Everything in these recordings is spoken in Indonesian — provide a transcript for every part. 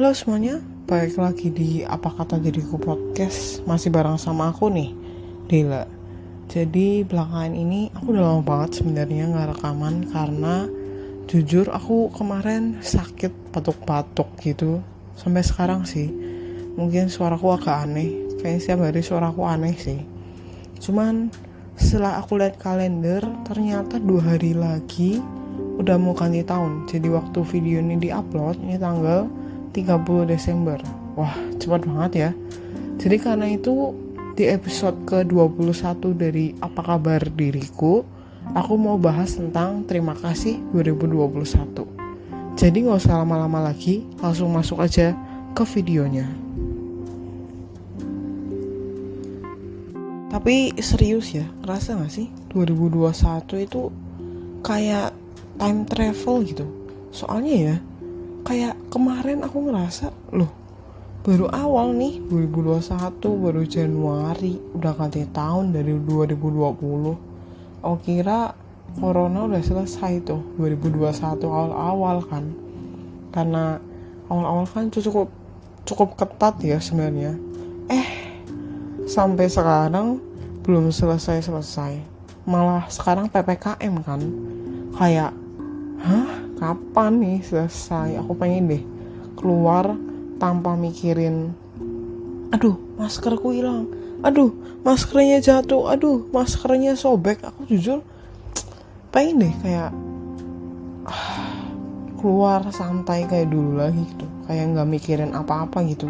Halo semuanya, balik lagi di Apa Kata Diriku Podcast. Masih bareng sama aku nih, Dela. Jadi belakangan ini aku udah lama banget sebenarnya gak rekaman, karena jujur aku kemarin sakit batuk-batuk gitu. Sampai sekarang sih, mungkin suaraku agak aneh. Kayaknya setiap hari suaraku aneh sih. Cuman setelah aku lihat kalender, ternyata 2 hari lagi udah mau ganti tahun. Jadi waktu video ini diupload, ini tanggal 30 Desember. Wah, cepat banget ya. Jadi karena itu di episode ke-21 dari Apa Kabar Diriku, aku mau bahas tentang terima kasih 2021. Jadi gak usah lama-lama lagi, langsung masuk aja ke videonya. Tapi serius ya, ngerasa gak sih 2021 itu kayak time travel gitu. Soalnya ya, kayak kemarin aku ngerasa, loh baru awal nih 2021, baru Januari, udah ganti tahun dari 2020. Aku kira corona udah selesai tuh 2021 awal-awal kan. Karena awal-awal kan cukup ketat ya sebenarnya. Sampai sekarang belum selesai. Malah sekarang PPKM kan. Kayak kapan nih selesai? Aku pengen deh keluar tanpa mikirin, aduh maskerku hilang, aduh maskernya jatuh, aduh maskernya sobek. Aku jujur pengen deh kayak keluar santai kayak dulu lagi gitu, kayak nggak mikirin apa-apa gitu,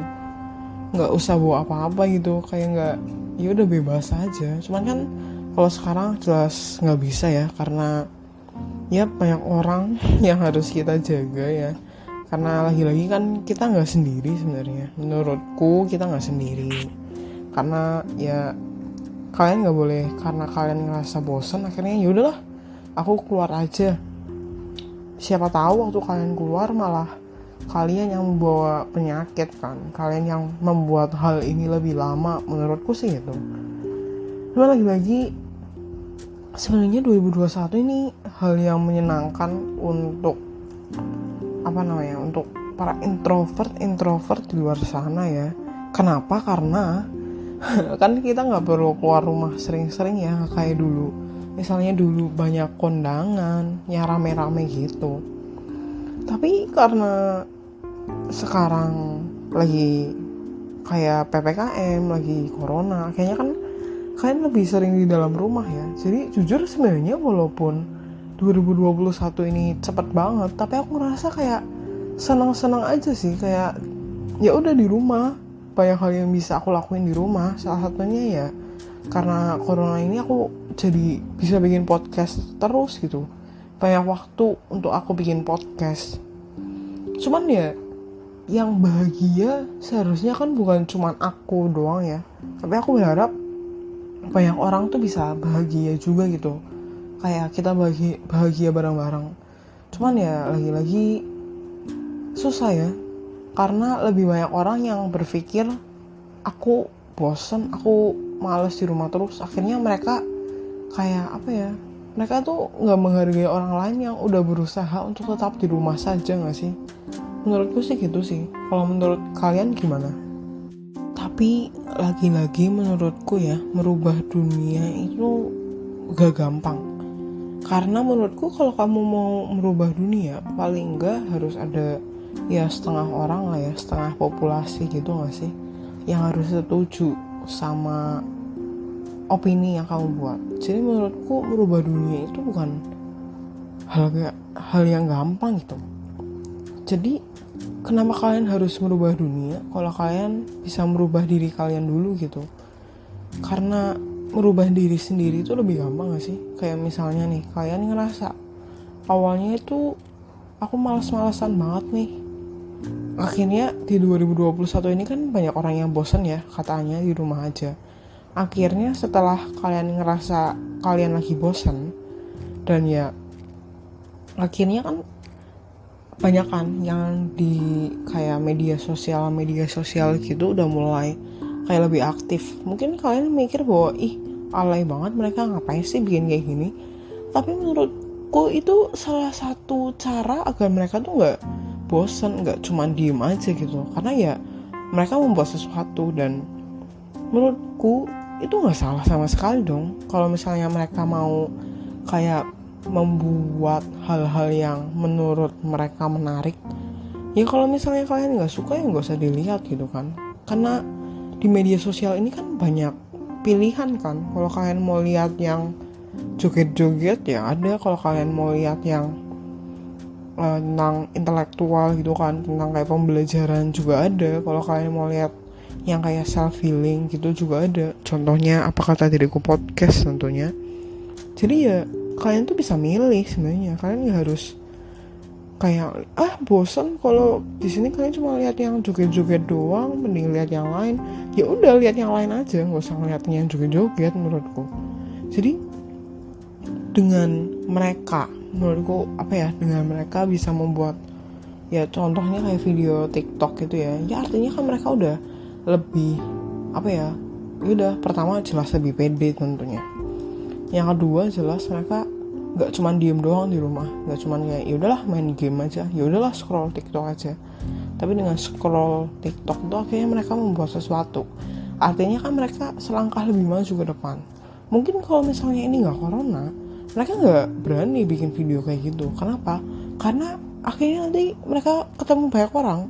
nggak usah bawa apa-apa gitu, kayak nggak, ya udah bebas aja. Cuman kan kalau sekarang jelas nggak bisa ya, karena ya banyak orang yang harus kita jaga ya. Karena lagi-lagi kan kita nggak sendiri sebenarnya. Menurutku kita nggak sendiri. Karena ya kalian nggak boleh karena kalian ngerasa bosan akhirnya ya udahlah aku keluar aja. Siapa tahu waktu kalian keluar malah kalian yang membawa penyakit kan. Kalian yang membuat hal ini lebih lama. Menurutku sih itu. Cuma lagi-lagi sebenarnya 2021 ini hal yang menyenangkan untuk untuk para introvert di luar sana ya. Kenapa? Karena kan kita nggak perlu keluar rumah sering-sering ya kayak dulu. Misalnya dulu banyak kondangan, ya rame-rame gitu. Tapi karena sekarang lagi kayak PPKM, lagi corona, kayaknya kan kalian lebih sering di dalam rumah ya. Jadi jujur sebenarnya walaupun 2021 ini cepet banget, tapi aku ngerasa kayak senang-senang aja sih. Kayak ya udah di rumah, banyak hal yang bisa aku lakuin di rumah. Salah satunya ya karena corona ini aku jadi bisa bikin podcast terus gitu. Banyak waktu untuk aku bikin podcast. Cuman ya yang bahagia seharusnya kan bukan cuman aku doang ya, tapi aku berharap banyak orang tuh bisa bahagia juga gitu. Kayak kita bahagia bareng-bareng. Cuman ya lagi-lagi susah ya, karena lebih banyak orang yang berpikir aku bosen, aku males di rumah terus. Akhirnya mereka kayak mereka tuh gak menghargai orang lain yang udah berusaha untuk tetap di rumah saja gak sih? Menurutku sih gitu sih. Kalau menurut kalian gimana? Tapi lagi-lagi menurutku ya, merubah dunia itu gak gampang. Karena menurutku kalau kamu mau merubah dunia, paling enggak harus ada ya setengah orang lah ya, setengah populasi gitu gak sih, yang harus setuju sama opini yang kamu buat. Jadi menurutku merubah dunia itu bukan hal yang gampang gitu. Jadi kenapa kalian harus merubah dunia kalau kalian bisa merubah diri kalian dulu gitu? Karena merubah diri sendiri itu lebih gampang gak sih? Kayak misalnya nih, kalian ngerasa awalnya itu aku malas-malasan banget nih. Akhirnya di 2021 ini kan banyak orang yang bosan ya katanya di rumah aja. Akhirnya setelah kalian ngerasa kalian lagi bosan, dan ya akhirnya kan banyak kan yang di kayak media sosial gitu udah mulai kayak lebih aktif. Mungkin kalian mikir bahwa alay banget mereka ngapain sih bikin kayak gini. Tapi menurutku itu salah satu cara agar mereka tuh gak bosen, nggak cuma diem aja gitu, karena ya mereka membuat sesuatu. Dan menurutku itu nggak salah sama sekali dong kalau misalnya mereka mau kayak membuat hal-hal yang menurut mereka menarik. Ya kalau misalnya kalian nggak suka ya nggak usah dilihat gitu kan, karena di media sosial ini kan banyak pilihan kan. Kalau kalian mau lihat yang joget-joget ya ada, kalau kalian mau lihat yang tentang intelektual gitu kan, tentang kayak pembelajaran juga ada, kalau kalian mau lihat yang kayak self healing gitu juga ada. Contohnya Apa Kata Diriku podcast tentunya. Jadi ya kalian tuh bisa milih sebenarnya. Kalian nggak harus kayak bosan kalau di sini kalian cuma lihat yang joget-joget doang, mending lihat yang lain. Ya udah lihat yang lain aja, nggak usah ngeliat yang joget-joget menurutku. Jadi dengan mereka, menurutku dengan mereka bisa membuat ya contohnya kayak video TikTok gitu ya artinya kan mereka udah lebih udah pertama jelas lebih pede tentunya. Yang kedua jelas mereka nggak cuma diem doang di rumah, nggak cuma kayak ya udahlah main game aja, ya udahlah scroll TikTok aja. Tapi dengan scroll TikTok itu akhirnya mereka membuat sesuatu. Artinya kan mereka selangkah lebih maju ke depan. Mungkin kalau misalnya ini nggak corona, mereka nggak berani bikin video kayak gitu. Kenapa? Karena akhirnya nanti mereka ketemu banyak orang,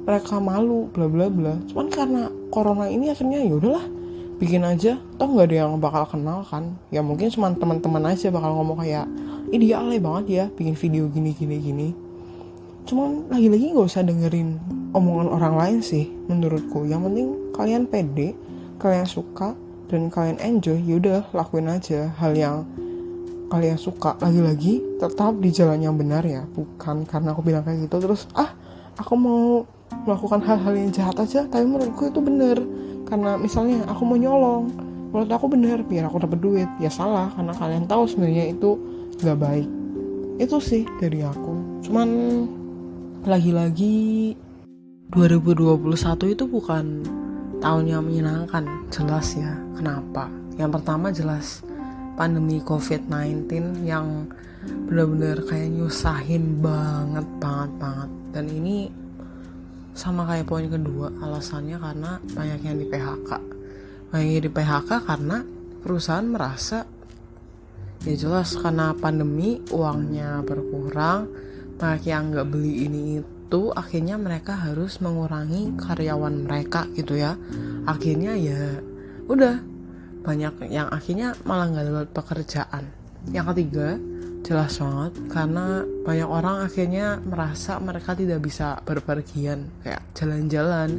mereka malu bla bla bla. Cuman karena corona ini akhirnya ya udahlah bikin aja, toh nggak ada yang bakal kenal kan. Ya mungkin cuma teman-teman aja bakal ngomong kayak ini dia alay banget ya bikin video gini. Cuman lagi-lagi nggak usah dengerin omongan orang lain sih menurutku. Yang penting kalian pede, kalian suka dan kalian enjoy, yaudah lakuin aja hal yang kalian suka. Lagi-lagi tetap di jalan yang benar ya, bukan karena aku bilang kayak gitu terus aku mau melakukan hal-hal yang jahat aja tapi menurutku itu benar. Karena misalnya aku mau nyolong, menurut aku benar biar aku dapat duit, ya salah karena kalian tahu sebenarnya itu gak baik. Itu sih dari aku. Cuman lagi-lagi 2021 itu bukan tahun yang menyenangkan, jelas ya. Kenapa? Yang pertama jelas pandemi COVID-19 yang benar-benar kayak nyusahin banget. Dan ini sama kayak poin kedua, alasannya karena banyak yang di PHK. Banyak yang di PHK karena perusahaan merasa ya jelas karena pandemi uangnya berkurang, banyak yang nggak beli ini itu, akhirnya mereka harus mengurangi karyawan mereka gitu ya. Akhirnya ya udah banyak yang akhirnya malah nggak dapat pekerjaan. Yang ketiga jelas banget karena banyak orang akhirnya merasa mereka tidak bisa berpergian kayak jalan-jalan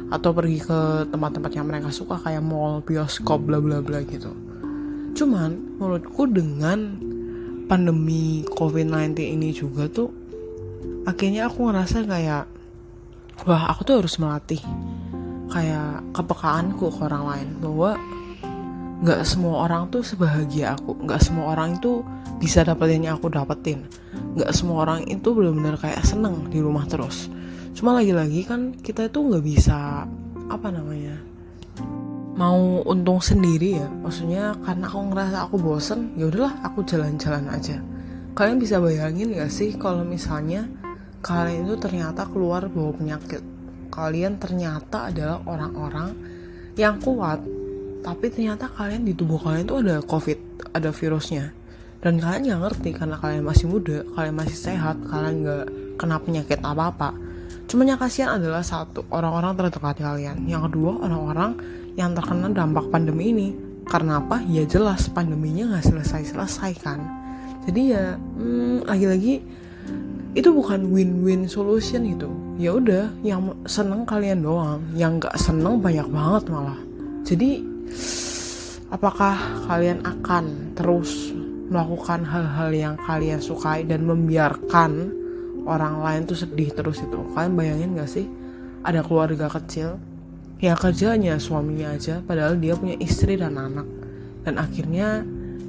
atau pergi ke tempat-tempat yang mereka suka kayak mall, bioskop, bla bla bla gitu. Cuman menurutku dengan pandemi COVID-19 ini juga tuh akhirnya aku ngerasa kayak wah, aku tuh harus melatih kayak kepekaanku ke orang lain, bahwa gak semua orang tuh sebahagia aku, gak semua orang itu bisa dapetin yang aku dapetin, gak semua orang itu benar-benar kayak seneng di rumah terus. Cuma lagi-lagi kan kita itu gak bisa mau untung sendiri ya, maksudnya karena aku ngerasa aku bosen, ya udahlah aku jalan-jalan aja. Kalian bisa bayangin gak sih kalau misalnya kalian itu ternyata keluar bawa penyakit, kalian ternyata adalah orang-orang yang kuat, tapi ternyata kalian di tubuh kalian tuh ada COVID, ada virusnya, dan kalian gak ngerti karena kalian masih muda, kalian masih sehat, kalian gak kena penyakit apa-apa. Cuma yang kasihan adalah satu, orang-orang terdekat kalian. Yang kedua, orang-orang yang terkena dampak pandemi ini. Karena apa? Ya jelas pandeminya gak selesai-selesai kan. Jadi ya lagi-lagi itu bukan win-win solution gitu. Ya udah, yang seneng kalian doang, yang gak seneng banyak banget malah. Jadi apakah kalian akan terus melakukan hal-hal yang kalian sukai dan membiarkan orang lain tuh sedih terus itu? Kalian bayangin gak sih ada keluarga kecil yang kerjanya suaminya aja, padahal dia punya istri dan anak, dan akhirnya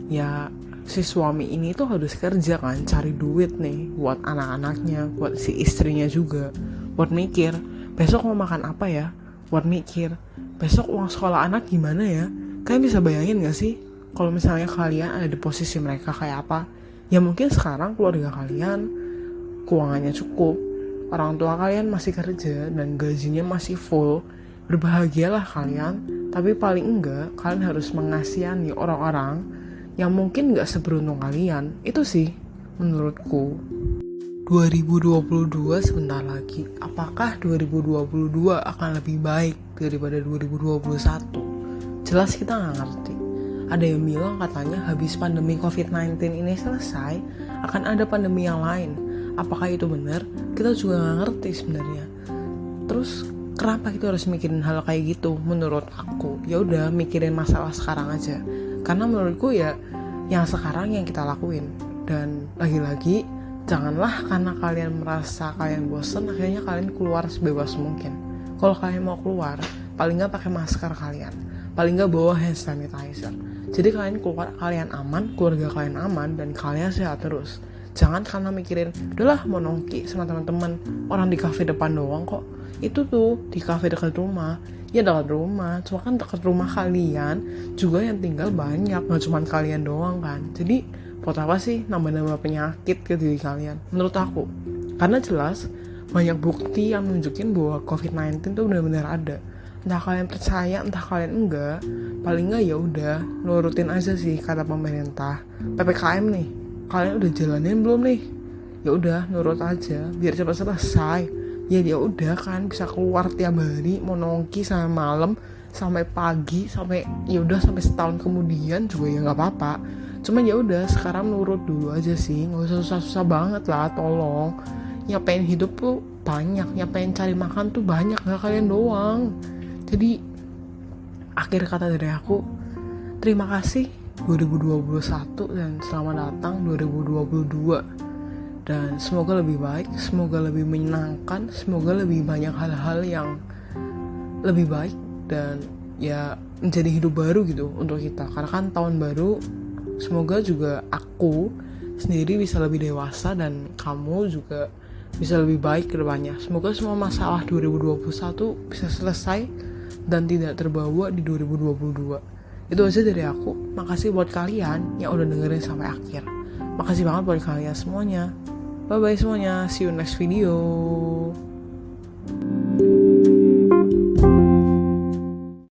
ya si suami ini tuh harus kerja kan, cari duit nih buat anak-anaknya, buat si istrinya juga, buat mikir besok mau makan apa ya, buat mikir besok uang sekolah anak gimana ya. Kalian bisa bayangin gak sih kalau misalnya kalian ada di posisi mereka kayak apa? Ya mungkin sekarang keluarga kalian keuangannya cukup, orang tua kalian masih kerja dan gajinya masih full, berbahagialah kalian. Tapi paling enggak kalian harus mengasihani orang-orang yang mungkin gak seberuntung kalian. Itu sih menurutku. 2022 sebentar lagi. Apakah 2022 akan lebih baik daripada 2021? Jelas kita gak ngerti. Ada yang bilang katanya habis pandemi COVID-19 ini selesai, akan ada pandemi yang lain. Apakah itu benar? Kita juga gak ngerti sebenarnya. Terus kenapa kita harus mikirin hal kayak gitu? Menurut aku, ya udah mikirin masalah sekarang aja. Karena menurutku ya yang sekarang yang kita lakuin. Dan lagi-lagi janganlah karena kalian merasa kalian bosan, akhirnya kalian keluar sebebas mungkin. Kalau kalian mau keluar, paling nggak pakai masker kalian, paling nggak bawa hand sanitizer. Jadi kalian keluar, kalian aman, keluarga kalian aman, dan kalian sehat terus. Jangan karena mikirin, udahlah mau nongki sama teman-teman, orang di kafe depan doang kok. Itu tuh di kafe dekat rumah, ya dekat rumah, cuma kan dekat rumah kalian juga yang tinggal banyak, nggak cuma kalian doang kan. Jadi buat apa sih nambah-nambah penyakit ke diri kalian? Menurut aku, karena jelas banyak bukti yang menunjukin bahwa COVID-19 tuh benar-benar ada. Entah kalian percaya, entah kalian enggak, paling enggak ya udah nurutin aja sih kata pemerintah. PPKM nih, kalian udah jalanin belum nih? Ya udah nurut aja, biar cepat selesai. Ya udah kan bisa keluar tiap hari, mau nongki sampai malam, sampai pagi, sampai ya udah sampai setahun kemudian juga ya nggak apa-apa. Cuman ya udah sekarang nurut dulu aja sih, nggak usah susah-susah banget lah, tolong. Yang pengen hidup tuh banyak, yang pengen cari makan tuh banyak, nggak kalian doang. Jadi akhir kata dari aku, terima kasih 2021 dan selamat datang 2022. Dan semoga lebih baik, semoga lebih menyenangkan, semoga lebih banyak hal-hal yang lebih baik dan ya menjadi hidup baru gitu untuk kita. Karena kan tahun baru, semoga juga aku sendiri bisa lebih dewasa dan kamu juga bisa lebih baik ke depannya. Semoga semua masalah 2021 bisa selesai dan tidak terbawa di 2022. Itu aja dari aku. Makasih buat kalian yang udah dengerin sampai akhir. Makasih banget buat kalian semuanya. Bye-bye semuanya. See you next video.